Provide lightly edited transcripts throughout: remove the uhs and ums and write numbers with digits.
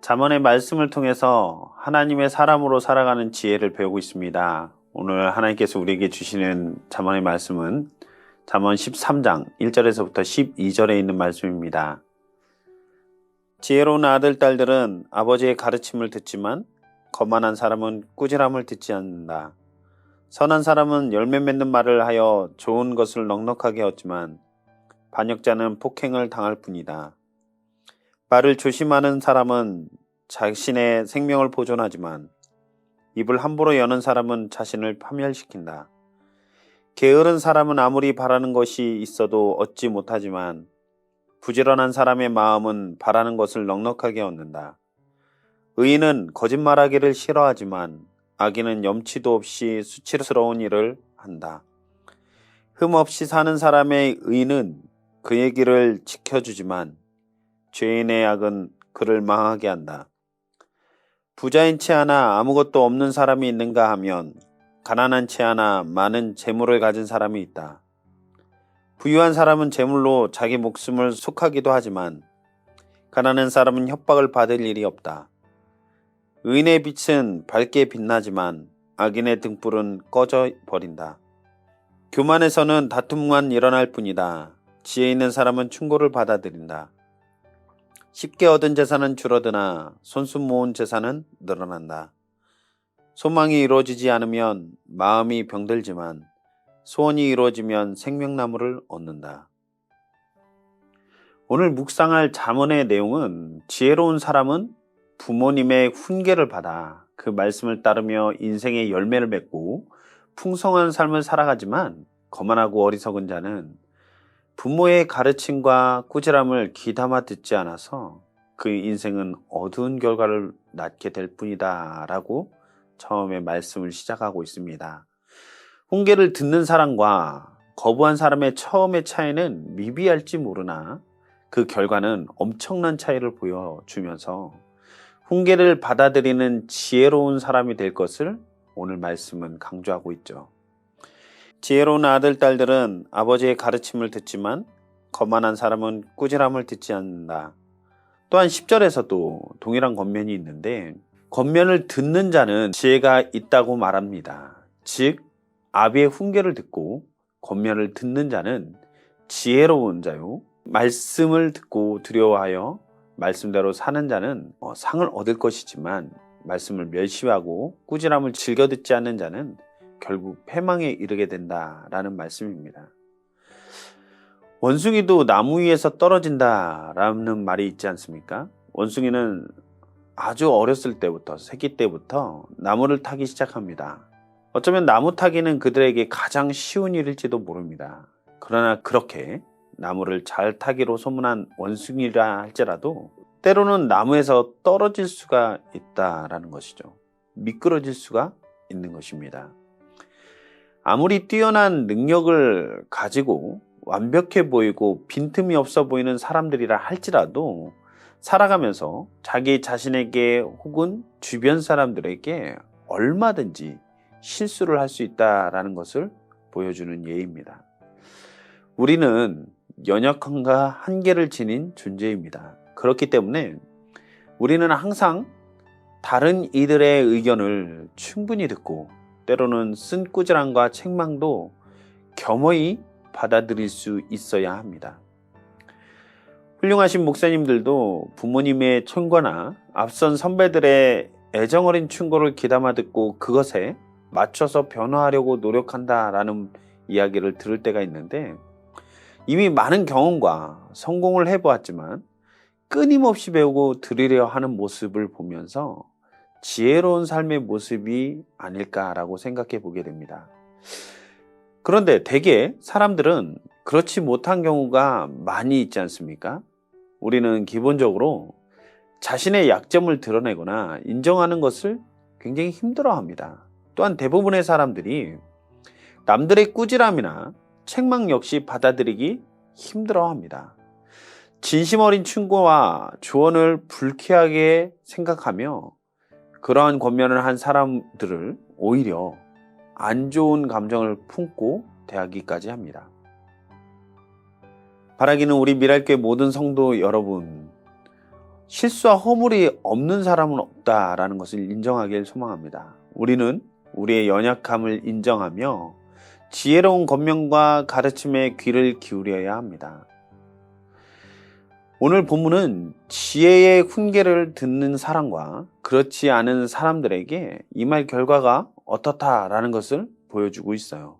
잠언의 말씀을 통해서 하나님의 사람으로 살아가는 지혜를 배우고 있습니다. 오늘 하나님께서 우리에게 주시는 잠언의 말씀은 잠언 13장 1절에서부터 12절에 있는 말씀입니다. 지혜로운 아들, 딸들은 아버지의 가르침을 듣지만 거만한 사람은 꾸지람을 듣지 않는다. 선한 사람은 열매 맺는 말을 하여 좋은 것을 넉넉하게 얻지만 반역자는 폭행을 당할 뿐이다. 말을 조심하는 사람은 자신의 생명을 보존하지만 입을 함부로 여는 사람은 자신을 파멸시킨다. 게으른 사람은 아무리 바라는 것이 있어도 얻지 못하지만 부지런한 사람의 마음은 바라는 것을 넉넉하게 얻는다. 의인은 거짓말하기를 싫어하지만 악인은 염치도 없이 수치스러운 일을 한다. 흠 없이 사는 사람의 의는 그의 길을 지켜주지만 죄인의 악은 그를 망하게 한다. 부자인 채 하나 아무것도 없는 사람이 있는가 하면 가난한 채 하나 많은 재물을 가진 사람이 있다. 부유한 사람은 재물로 자기 목숨을 속하기도 하지만 가난한 사람은 협박을 받을 일이 없다. 의인의 빛은 밝게 빛나지만 악인의 등불은 꺼져 버린다. 교만에서는 다툼만 일어날 뿐이다. 지혜 있는 사람은 충고를 받아들인다. 쉽게 얻은 재산은 줄어드나 손수 모은 재산은 늘어난다. 소망이 이루어지지 않으면 마음이 병들지만 소원이 이루어지면 생명나무를 얻는다. 오늘 묵상할 잠언의 내용은 지혜로운 사람은 부모님의 훈계를 받아 그 말씀을 따르며 인생의 열매를 맺고 풍성한 삶을 살아가지만 거만하고 어리석은 자는 부모의 가르침과 꾸지람을 귀담아 듣지 않아서 그 인생은 어두운 결과를 낳게 될 뿐이다 라고 처음에 말씀을 시작하고 있습니다. 훈계를 듣는 사람과 거부한 사람의 처음의 차이는 미비할지 모르나 그 결과는 엄청난 차이를 보여주면서 훈계를 받아들이는 지혜로운 사람이 될 것을 오늘 말씀은 강조하고 있죠. 지혜로운 아들, 딸들은 아버지의 가르침을 듣지만 거만한 사람은 꾸지람을 듣지 않는다. 또한 10절에서도 동일한 권면이 있는데 권면을 듣는 자는 지혜가 있다고 말합니다. 즉 아비의 훈계를 듣고 권면을 듣는 자는 지혜로운 자요. 말씀을 듣고 두려워하여 말씀대로 사는 자는 상을 얻을 것이지만 말씀을 멸시하고 꾸지람을 즐겨 듣지 않는 자는 결국 패망에 이르게 된다라는 말씀입니다. 원숭이도 나무 위에서 떨어진다라는 말이 있지 않습니까? 원숭이는 아주 어렸을 때부터, 새끼 때부터 나무를 타기 시작합니다. 어쩌면 나무 타기는 그들에게 가장 쉬운 일일지도 모릅니다. 그러나 그렇게 나무를 잘 타기로 소문난 원숭이라 할지라도 때로는 나무에서 떨어질 수가 있다라는 것이죠. 미끄러질 수가 있는 것입니다. 아무리 뛰어난 능력을 가지고 완벽해 보이고 빈틈이 없어 보이는 사람들이라 할지라도 살아가면서 자기 자신에게 혹은 주변 사람들에게 얼마든지 실수를 할 수 있다라는 것을 보여주는 예입니다. 우리는 연약함과 한계를 지닌 존재입니다. 그렇기 때문에 우리는 항상 다른 이들의 의견을 충분히 듣고 때로는 쓴 꾸지람과 책망도 겸허히 받아들일 수 있어야 합니다. 훌륭하신 목사님들도 부모님의 충고나 앞선 선배들의 애정어린 충고를 귀담아 듣고 그것에 맞춰서 변화하려고 노력한다라는 이야기를 들을 때가 있는데 이미 많은 경험과 성공을 해보았지만 끊임없이 배우고 들으려 하는 모습을 보면서 지혜로운 삶의 모습이 아닐까라고 생각해 보게 됩니다. 그런데 대개 사람들은 그렇지 못한 경우가 많이 있지 않습니까? 우리는 기본적으로 자신의 약점을 드러내거나 인정하는 것을 굉장히 힘들어합니다. 또한 대부분의 사람들이 남들의 꾸지람이나 책망 역시 받아들이기 힘들어합니다. 진심 어린 충고와 조언을 불쾌하게 생각하며 그러한 권면을 한 사람들을 오히려 안 좋은 감정을 품고 대하기까지 합니다. 바라기는 우리 미랄교회 모든 성도 여러분, 실수와 허물이 없는 사람은 없다라는 것을 인정하길 소망합니다. 우리는 우리의 연약함을 인정하며 지혜로운 권면과 가르침에 귀를 기울여야 합니다. 오늘 본문은 지혜의 훈계를 듣는 사람과 그렇지 않은 사람들에게 이 말 결과가 어떻다라는 것을 보여주고 있어요.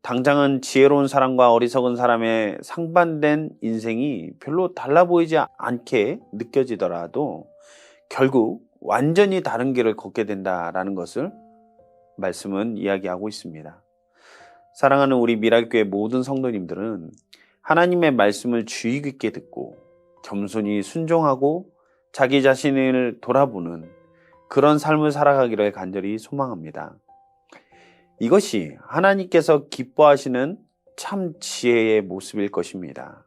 당장은 지혜로운 사람과 어리석은 사람의 상반된 인생이 별로 달라 보이지 않게 느껴지더라도 결국 완전히 다른 길을 걷게 된다라는 것을 말씀은 이야기하고 있습니다. 사랑하는 우리 미랄교회 모든 성도님들은 하나님의 말씀을 주의 깊게 듣고 겸손히 순종하고 자기 자신을 돌아보는 그런 삶을 살아가기를 간절히 소망합니다. 이것이 하나님께서 기뻐하시는 참 지혜의 모습일 것입니다.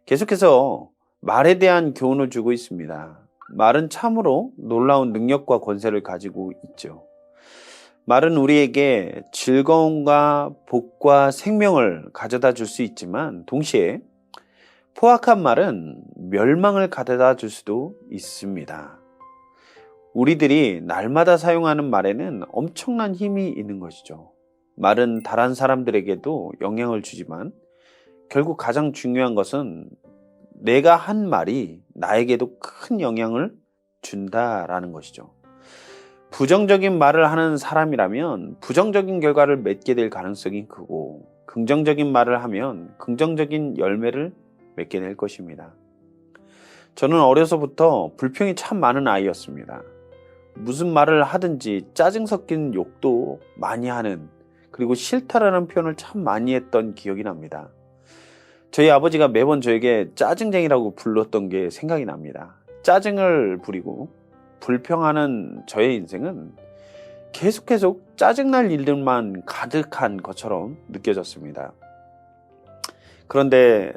계속해서 말에 대한 교훈을 주고 있습니다. 말은 참으로 놀라운 능력과 권세를 가지고 있죠. 말은 우리에게 즐거움과 복과 생명을 가져다 줄 수 있지만 동시에 포악한 말은 멸망을 가져다 줄 수도 있습니다. 우리들이 날마다 사용하는 말에는 엄청난 힘이 있는 것이죠. 말은 다른 사람들에게도 영향을 주지만 결국 가장 중요한 것은 내가 한 말이 나에게도 큰 영향을 준다라는 것이죠. 부정적인 말을 하는 사람이라면 부정적인 결과를 맺게 될 가능성이 크고 긍정적인 말을 하면 긍정적인 열매를 맺게 될 것입니다. 저는 어려서부터 불평이 참 많은 아이였습니다. 무슨 말을 하든지 짜증 섞인 욕도 많이 하는, 그리고 싫다라는 표현을 참 많이 했던 기억이 납니다. 저희 아버지가 매번 저에게 짜증쟁이라고 불렀던 게 생각이 납니다. 짜증을 부리고 불평하는 저의 인생은 계속 짜증날 일들만 가득한 것처럼 느껴졌습니다. 그런데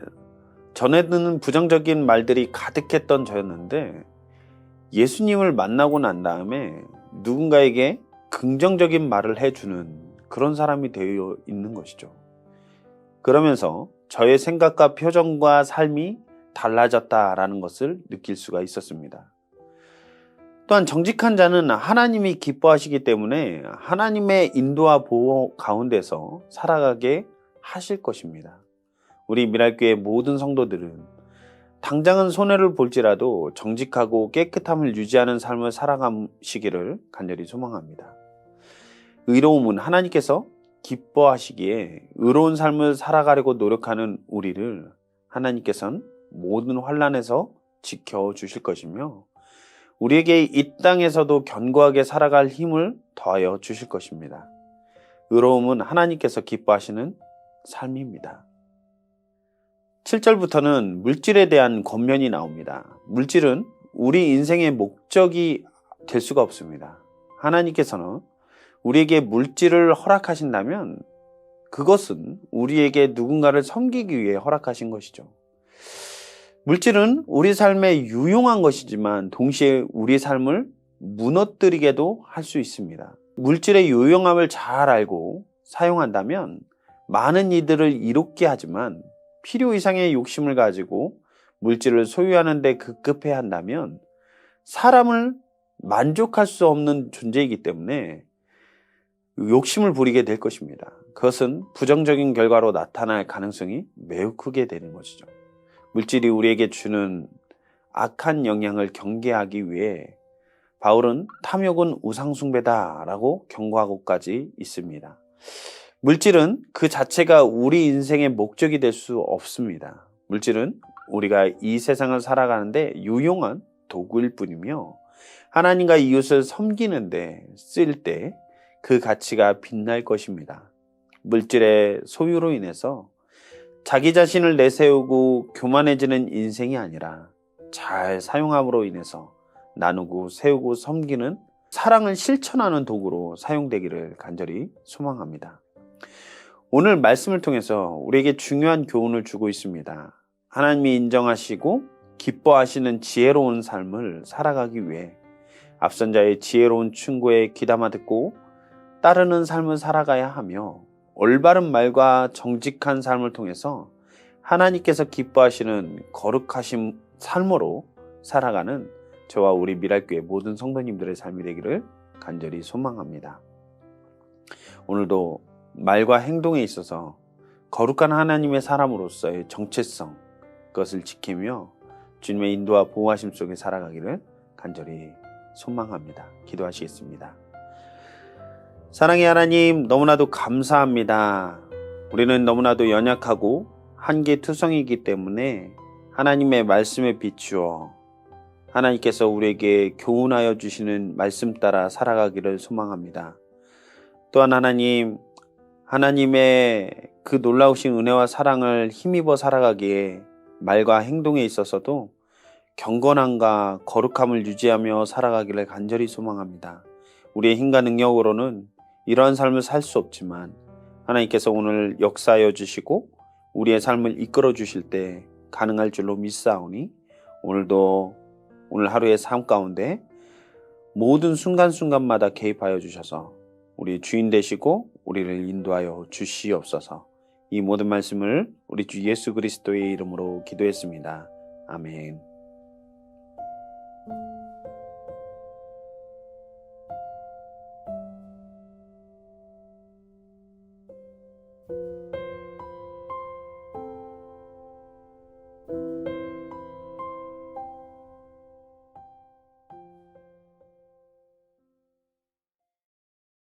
전에는 부정적인 말들이 가득했던 저였는데 예수님을 만나고 난 다음에 누군가에게 긍정적인 말을 해주는 그런 사람이 되어 있는 것이죠. 그러면서 저의 생각과 표정과 삶이 달라졌다라는 것을 느낄 수가 있었습니다. 또한 정직한 자는 하나님이 기뻐하시기 때문에 하나님의 인도와 보호 가운데서 살아가게 하실 것입니다. 우리 미랄교회 모든 성도들은 당장은 손해를 볼지라도 정직하고 깨끗함을 유지하는 삶을 살아가시기를 간절히 소망합니다. 의로움은 하나님께서 기뻐하시기에 의로운 삶을 살아가려고 노력하는 우리를 하나님께서는 모든 환난에서 지켜주실 것이며 우리에게 이 땅에서도 견고하게 살아갈 힘을 더하여 주실 것입니다. 의로움은 하나님께서 기뻐하시는 삶입니다. 7절부터는 물질에 대한 권면이 나옵니다. 물질은 우리 인생의 목적이 될 수가 없습니다. 하나님께서는 우리에게 물질을 허락하신다면 그것은 우리에게 누군가를 섬기기 위해 허락하신 것이죠. 물질은 우리 삶에 유용한 것이지만 동시에 우리 삶을 무너뜨리게도 할 수 있습니다. 물질의 유용함을 잘 알고 사용한다면 많은 이들을 이롭게 하지만 필요 이상의 욕심을 가지고 물질을 소유하는 데 급급해 한다면 사람을 만족할 수 없는 존재이기 때문에 욕심을 부리게 될 것입니다. 그것은 부정적인 결과로 나타날 가능성이 매우 크게 되는 것이죠. 물질이 우리에게 주는 악한 영향을 경계하기 위해 바울은 탐욕은 우상숭배다라고 경고하고까지 있습니다. 물질은 그 자체가 우리 인생의 목적이 될 수 없습니다. 물질은 우리가 이 세상을 살아가는데 유용한 도구일 뿐이며 하나님과 이웃을 섬기는데 쓸 때 그 가치가 빛날 것입니다. 물질의 소유로 인해서 자기 자신을 내세우고 교만해지는 인생이 아니라 잘 사용함으로 인해서 나누고 세우고 섬기는 사랑을 실천하는 도구로 사용되기를 간절히 소망합니다. 오늘 말씀을 통해서 우리에게 중요한 교훈을 주고 있습니다. 하나님이 인정하시고 기뻐하시는 지혜로운 삶을 살아가기 위해 앞선 자의 지혜로운 충고에 귀담아 듣고 따르는 삶을 살아가야 하며 올바른 말과 정직한 삶을 통해서 하나님께서 기뻐하시는 거룩하신 삶으로 살아가는 저와 우리 미랄교회 모든 성도님들의 삶이 되기를 간절히 소망합니다. 오늘도 말과 행동에 있어서 거룩한 하나님의 사람으로서의 정체성, 그것을 지키며 주님의 인도와 보호하심 속에 살아가기를 간절히 소망합니다. 기도하시겠습니다. 사랑의 하나님, 너무나도 감사합니다. 우리는 너무나도 연약하고 한계투성이기 때문에 하나님의 말씀에 비추어 하나님께서 우리에게 교훈하여 주시는 말씀 따라 살아가기를 소망합니다. 또한 하나님, 하나님의 그 놀라우신 은혜와 사랑을 힘입어 살아가기에 말과 행동에 있어서도 경건함과 거룩함을 유지하며 살아가기를 간절히 소망합니다. 우리의 힘과 능력으로는 이러한 삶을 살 수 없지만 하나님께서 오늘 역사하여 주시고 우리의 삶을 이끌어 주실 때 가능할 줄로 믿사오니 오늘 하루의 삶 가운데 모든 순간순간마다 개입하여 주셔서 우리 주인 되시고 우리를 인도하여 주시옵소서. 이 모든 말씀을 우리 주 예수 그리스도의 이름으로 기도했습니다. 아멘.